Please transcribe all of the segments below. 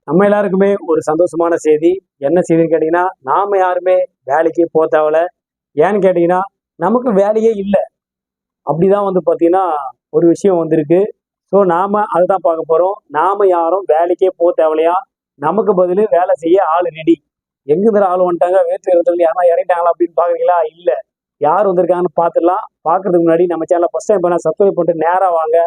நம்ம எல்லாருக்குமே ஒரு சந்தோஷமான செய்தி. என்ன செய்தின்னு கேட்டீங்கன்னா, நாம யாருமே வேலைக்கு தேவையில்ல. ஏன்னு கேட்டீங்கன்னா, நமக்கு வேலையே இல்ல. அப்படிதான் பார்த்தீங்கன்னா, ஒரு விஷயம் வந்திருக்கு. ஸோ நாம அததான் பார்க்க போறோம். நாம யாரும் வேலைக்கே தேவையில்லையா? நமக்கு பதிலு வேலை செய்ய ஆள் ரெடி. எங்கிருந்து ஆள் வந்துட்டாங்க? வேற்று இடத்துல யாருனா இறங்கிட்டாங்களா அப்படின்னு பார்க்குறீங்களா? இல்ல. யார் வந்திருக்காங்கன்னு பார்த்துடலாம். பார்க்கறதுக்கு முன்னாடி நம்ம சேனல ஃபர்ஸ்ட் டைம் பண்ணா சப்ஸ்கிரைப் பண்ணிட்டு நேரா வாங்க.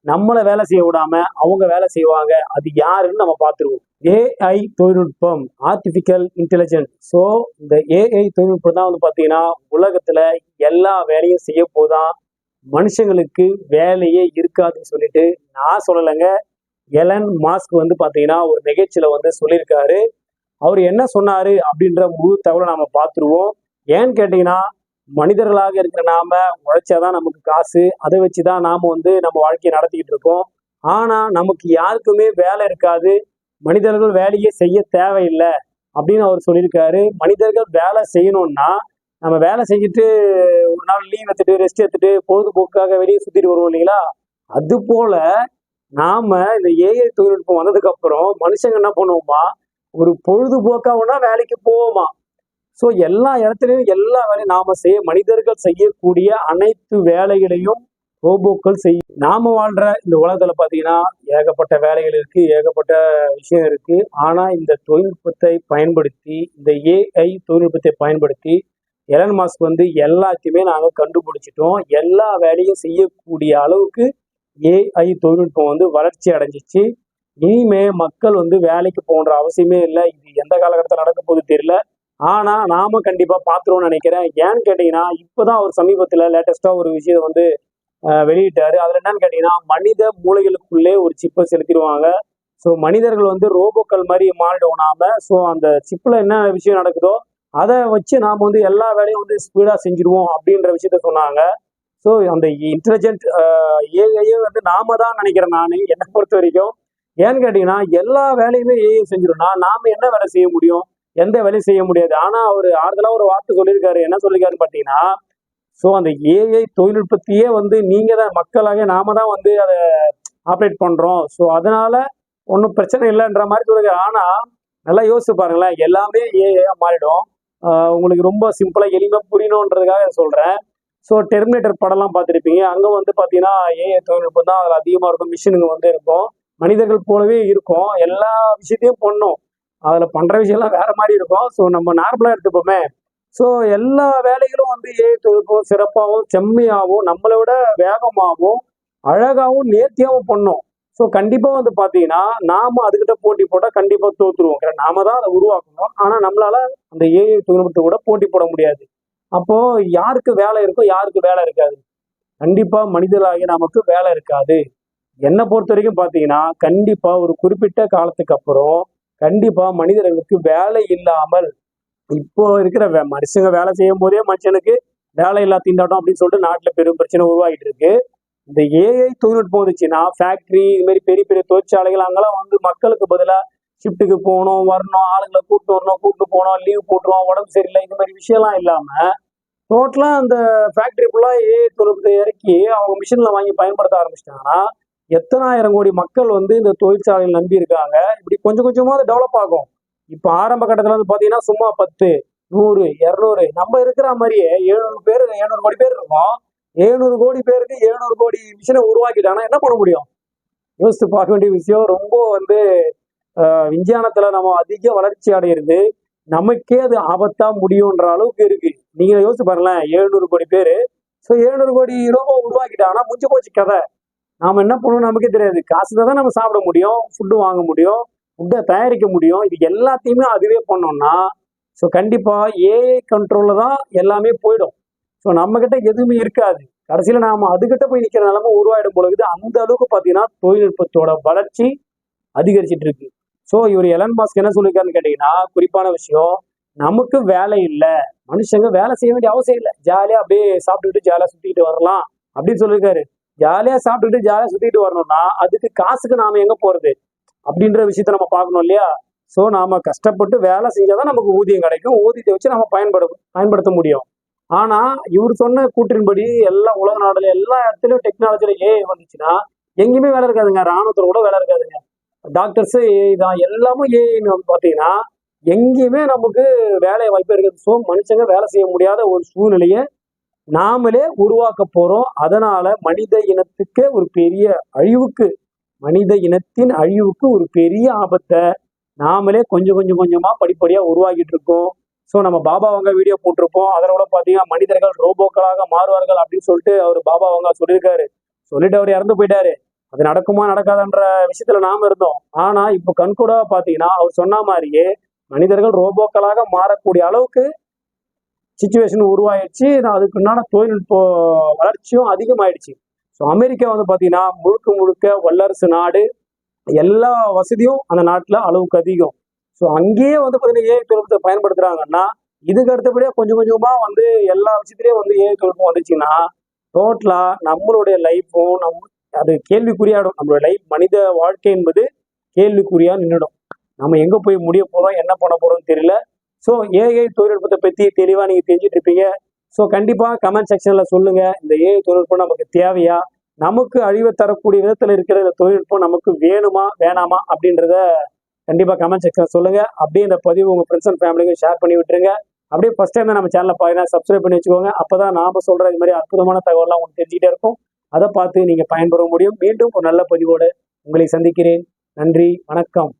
நம்மள வேலை செய்ய விடாம அவங்க வேலை செய்வாங்க. அது யாருன்னு நம்ம பார்த்துருவோம். ஏஐ தொழில்நுட்பம், ஆர்டிபிஷியல் இன்டெலிஜென்ஸ். ஸோ இந்த ஏஐ தொழில்நுட்பம் தான் பார்த்தீங்கன்னா உலகத்துல எல்லா வேலையும் செய்ய போதான். மனுஷங்களுக்கு வேலையே இருக்காதுன்னு சொல்லிட்டு நான் சொல்லலைங்க. எலன் மாஸ்க் பார்த்தீங்கன்னா ஒரு நிகழ்ச்சியில சொல்லியிருக்காரு. அவர் என்ன சொன்னாரு அப்படின்ற முழு தகவலை நாம பார்த்துருவோம். ஏன்னு கேட்டீங்கன்னா, மனிதர்களாக இருக்கிற நாம உழைச்சாதான் நமக்கு காசு. அதை வச்சுதான் நாம நம்ம வாழ்க்கையை நடத்திக்கிட்டு இருக்கோம். ஆனா நமக்கு யாருக்குமே வேலை இருக்காது. மனிதர்கள் வேலையே செய்ய தேவையில்லை அப்படின்னு அவர் சொல்லியிருக்காரு. மனிதர்கள் வேலை செய்யணும்னா நம்ம வேலை செஞ்சுட்டு ஒரு நாள் லீவ் எடுத்துட்டு ரெஸ்ட் எடுத்துட்டு பொழுதுபோக்காக வெளியே சுத்திட்டு வருவோம் இல்லைங்களா? அது போல நாம இந்த ஏஐ தொழில்நுட்பம் வந்ததுக்கு அப்புறம் மனுஷங்க என்ன பண்ணுவோமா, ஒரு பொழுதுபோக்காகனா வேலைக்கு போவோமா. ஸோ எல்லா இடத்துலையும் எல்லா வேலையும் மனிதர்கள் செய்யக்கூடிய அனைத்து வேலைகளையும் ரோபோக்கள் செய்யும். நாம வாழ்ற இந்த உலகத்துல பாத்தீங்கன்னா ஏகப்பட்ட வேலைகள் இருக்கு, ஏகப்பட்ட விஷயம் இருக்கு. ஆனா இந்த தொழில்நுட்பத்தை பயன்படுத்தி, இந்த ஏஐ தொழில்நுட்பத்தை பயன்படுத்தி எலன் மாஸ்க் எல்லாத்தையுமே நாங்க கண்டுபிடிச்சிட்டோம். எல்லா வேலையும் செய்யக்கூடிய அளவுக்கு ஏஐ தொழில்நுட்பம் வளர்ச்சி அடைஞ்சிச்சு. இனிமே மக்கள் வேலைக்கு போன்ற அவசியமே இல்லை. இது எந்த காலகட்டத்தில் நடக்க போகுது தெரியல. ஆனா நாம கண்டிப்பா பாத்துருவோம்னு நினைக்கிறேன். ஏன்னு கேட்டீங்கன்னா, இப்பதான் ஒரு சமீபத்துல லேட்டஸ்டா ஒரு விஷயம் வெளியிட்டாரு. அதுல என்னன்னு கேட்டீங்கன்னா, மனித மூளைகளுக்குள்ளே ஒரு சிப்பை செலுத்திடுவாங்க. ஸோ மனிதர்கள் ரோபோக்கள் மாதிரி மாறிடுவோம் நாம. ஸோ அந்த சிப்ல என்ன விஷயம் நடக்குதோ அதை வச்சு நாம எல்லா வேலையும் ஸ்பீடா செஞ்சிருவோம் அப்படின்ற விஷயத்த சொன்னாங்க. ஸோ அந்த இன்டெலிஜென்ட் ஏஐயே நாம தான் நினைக்கிறேன் நான், என்னை பொறுத்த வரைக்கும். ஏன்னு கேட்டீங்கன்னா, எல்லா வேலையுமே ஏஐ செஞ்சிடும்னா நாம என்ன வேலை செய்ய முடியும்? எந்த வேலையும் செய்ய முடியாது. ஆனா அவரு ஆறுதலா ஒரு வார்த்தை சொல்லியிருக்காரு. என்ன சொல்லியிருக்காருன்னு பார்த்தீங்கன்னா, ஸோ அந்த ஏஐ தொழில்நுட்பத்தையே நீங்க தான் மக்களாக நாம தான் அதை ஆப்ரேட் பண்றோம். ஸோ அதனால ஒன்றும் பிரச்சனை இல்லைன்ற மாதிரி சொல்லியிருக்காரு. ஆனா நல்லா யோசிச்சு பாருங்களேன், எல்லாமே ஏஐயா மாறிடும். உங்களுக்கு ரொம்ப சிம்பிளா எளிமையா புரியணுன்றதுக்காக சொல்றேன். ஸோ டெர்மினேட்டர் படம்லாம் பார்த்துருப்பீங்க. அங்க பார்த்தீங்கன்னா ஏஐ தொழில்நுட்பம் தான் அதில் அதிகமாக இருக்கும். மிஷினுங்க இருக்கும். மனிதர்கள் போலவே இருக்கும். எல்லா விஷயத்தையும் பண்ணும். அதில் பண்ற விஷயம்லாம் வேற மாதிரி இருக்கும். ஸோ நம்ம நார்மலா எடுத்துப்போமே. ஸோ எல்லா வேலைகளும் ஏஐ தொழில்நுட்பம் சிறப்பாகவும் செம்மையாகவும் நம்மளை விட வேகமாகவும் அழகாகவும் நேர்த்தியாகவும் பண்ணும். ஸோ கண்டிப்பா பார்த்தீங்கன்னா நாம அதுகிட்ட போட்டி போட்டா கண்டிப்பா தோத்துருவோம். நாம தான் அதை உருவாக்கணும். ஆனா நம்மளால அந்த ஏஐ தொழில்நுட்பத்தை கூட போட்டி போட முடியாது. அப்போ யாருக்கு வேலை இருக்கோ யாருக்கு வேலை இருக்காது? கண்டிப்பா மனிதர்களாகிய நமக்கு வேலை இருக்காது. என்னை பொறுத்த வரைக்கும் பார்த்தீங்கன்னா, கண்டிப்பா ஒரு குறிப்பிட்ட காலத்துக்கு அப்புறம் கண்டிப்பா மனிதர்களுக்கு வேலை இல்லாமல், இப்போ இருக்கிற மனுஷங்க வேலை செய்யும் போதே மனுஷனுக்கு வேலை இல்லா திண்டாட்டம் அப்படின்னு சொல்லிட்டு நாட்டுல பெரும் பிரச்சனை உருவாகிட்டு இருக்கு. இந்த ஏஐ தொழில்நுட்பம் வந்துச்சுன்னா ஃபேக்டரி இது மாதிரி பெரிய பெரிய தொழிற்சாலைகள் அங்கெல்லாம் மக்களுக்கு பதிலா ஷிஃப்ட்டுக்கு போகணும், வரணும், ஆளுங்களை கூப்பிட்டு வரணும், கூப்பிட்டு போகணும், லீவ் போட்டுருவோம், உடம்பு சரியில்லை, இந்த மாதிரி விஷயம்லாம் இல்லாம டோட்டலா அந்த ஃபேக்டரி ஃபுல்லா ஏஐ தொழில்நுட்பத்தை இறக்கி அவங்க மிஷின்ல வாங்கி பயன்படுத்த ஆரம்பிச்சிட்டாங்கன்னா எத்தனாயிரம் கோடி மக்கள் இந்த தொழிற்சாலைகள் நம்பி இருக்காங்க. இப்படி கொஞ்சம் கொஞ்சமா அது டெவலப் ஆகும். இப்ப ஆரம்ப கட்டத்துல பாத்தீங்கன்னா சும்மா 10, 100, 200 நம்ம இருக்கிற மாதிரியே 700 பேர் 700 கோடி பேர் இருக்கோம். 700 கோடி பேருக்கு 700 கோடி மிஷினை உருவாக்கிட்டாங்கன்னா என்ன பண்ண முடியும்? யோசித்து பார்க்க வேண்டிய விஷயம். ரொம்ப விஞ்ஞானத்துல நம்ம அதிக வளர்ச்சி அடையிறது நமக்கே அது ஆபத்தா முடியும்ன்ற அளவுக்கு இருக்கு. நீங்க யோசிச்சு பாருங்களேன், 700 கோடி பேரு. ஸோ 700 கோடி ரோபோ உருவாக்கிட்டாங்கன்னா முடிஞ்சு போச்சு கதை. நாம என்ன பண்ணுவோம் நமக்கே தெரியாது. காசு தான் நம்ம சாப்பிட முடியும், ஃபுட்டு வாங்க முடியும், ஃபுட்டை தயாரிக்க முடியும். இது எல்லாத்தையுமே அதுவே பண்ணோம்னா ஸோ கண்டிப்பா ஏஐ கண்ட்ரோல்ல தான் எல்லாமே போயிடும். ஸோ நம்ம கிட்ட எதுவுமே இருக்காது. கடைசியில நாம அதுகிட்ட போய் நிக்கிற நிலைமை உருவாயிடும் பொழுது அந்த அளவுக்கு பாத்தீங்கன்னா தொழில்நுட்பத்தோட வளர்ச்சி அதிகரிச்சிட்டு இருக்கு. ஸோ இவர் எலன் மாஸ்க் என்ன சொல்லியிருக்காருன்னு கேட்டீங்கன்னா, குறிப்பான விஷயம், நமக்கு வேலை இல்லை, மனுஷங்க வேலை செய்ய வேண்டிய அவசியம் இல்லை, ஜாலியா அப்படியே சாப்பிட்டுக்கிட்டு ஜாலியா சுத்திக்கிட்டு வரலாம் அப்படின்னு சொல்லியிருக்காரு. ஜாலியா சாப்பிட்டுக்கிட்டு ஜாலியா சுத்திட்டு வரணும்னா அதுக்கு காசுக்கு நாம எங்க போறது அப்படின்ற விஷயத்த நம்ம பார்க்கணும் இல்லையா? சோ நாம கஷ்டப்பட்டு வேலை செஞ்சாதான் நமக்கு ஊதியம் கிடைக்கும். ஊதியத்தை வச்சு நம்ம பயன்படுத்த முடியும். ஆனா இவர் சொன்ன கூற்றின்படி எல்லா உலக நாடுல எல்லா இடத்துலயும் டெக்னாலஜில ஏஐ வந்துச்சுன்னா எங்கேயுமே வேலை இருக்காதுங்க. ராணுவத்துல கூட வேலை இருக்காதுங்க. டாக்டர்ஸு ஏஐ தான், எல்லாமே ஏஐன்னு வந்து பார்த்தீங்கன்னா, எங்கேயுமே நமக்கு வேலை வாய்ப்பு இருக்குது. ஸோ மனுஷங்க வேலை செய்ய முடியாத ஒரு சூழ்நிலையை நாமளே உருவாக்க போறோம். அதனால மனித இனத்துக்கே ஒரு பெரிய அழிவுக்கு, மனித இனத்தின் அழிவுக்கு ஒரு பெரிய ஆபத்தை நாமளே கொஞ்சம் கொஞ்சம் கொஞ்சமா படிப்படியா உருவாக்கிட்டு இருக்கோம். ஸோ நம்ம பாபா அவங்க வீடியோ போட்டிருப்போம். அதில் கூட பார்த்தீங்கன்னா மனிதர்கள் ரோபோக்களாக மாறுவார்கள் அப்படின்னு சொல்லிட்டு அவர் பாபா அவங்க சொல்லியிருக்காரு. சொல்லிட்டு அவர் இறந்து போயிட்டாரு. அது நடக்குமா நடக்காதுன்ற விஷயத்துல நாம இருந்தோம். ஆனா இப்போ கண்கூடா பார்த்தீங்கன்னா அவர் சொன்ன மாதிரியே மனிதர்கள் ரோபோக்களாக மாறக்கூடிய அளவுக்கு சுச்சுவேஷன் உருவாயிடுச்சு. அதுக்குண்டான தொழில்நுட்ப வளர்ச்சியும் அதிகமாயிடுச்சு. ஸோ அமெரிக்கா வந்து பார்த்தீங்கன்னா முழுக்க முழுக்க வல்லரசு நாடு. எல்லா வசதியும் அந்த நாட்டில் அளவுக்கு அதிகம். ஸோ அங்கேயே வந்து பார்த்தீங்கன்னா ஏஐ தொழில்நுட்பத்தை பயன்படுத்துறாங்கன்னா, இதுக்கு அடுத்தபடியா கொஞ்சம் கொஞ்சமா வந்து எல்லா விஷயத்துலயும் வந்து ஏஐ தொழில்நுட்பம் வந்துச்சுன்னா, டோட்டலா நம்மளுடைய லைஃப்பும் அது கேள்விக்குறியாடும். நம்மளுடைய லைஃப் மனித வாழ்க்கை என்பது கேள்விக்குறியா நின்றுடும். நம்ம எங்க போய் முடிய போறோம், என்ன பண்ண போறோம்னு தெரியல. ஸோ ஏஐ தொழில்நுட்பத்தை பத்தி தெளிவா நீங்க தெரிஞ்சுட்டு இருப்பீங்க. ஸோ கண்டிப்பா கமெண்ட் செக்ஷன்ல சொல்லுங்க. இந்த ஏஐ தொழில்நுட்பம் நமக்கு தேவையா? நமக்கு அழிவை தரக்கூடிய விதத்துல இருக்கிற இந்த தொழில்நுட்பம் நமக்கு வேணுமா வேணாமா அப்படின்றத கண்டிப்பா கமெண்ட் செக்ஷன்ல சொல்லுங்க. அப்படியே இந்த பதிவு உங்க ஃப்ரெண்ட்ஸ் அண்ட் ஃபேமிலிக்கு ஷேர் பண்ணி விட்டுருங்க. அப்படியே ஃபர்ஸ்ட் டைம் நம்ம சேனலை பாருங்க, சப்ஸ்கிரைப் பண்ணி வச்சுக்கோங்க. அப்பதான் நாம சொல்ற இது மாதிரி அற்புதமான தகவல்லாம் உங்களுக்கு தெரிஞ்சுக்கிட்டே இருக்கும். அதை பார்த்து நீங்க பயன்பெற முடியும். மீண்டும் ஒரு நல்ல பதிவோடு உங்களை சந்திக்கிறேன். நன்றி, வணக்கம்.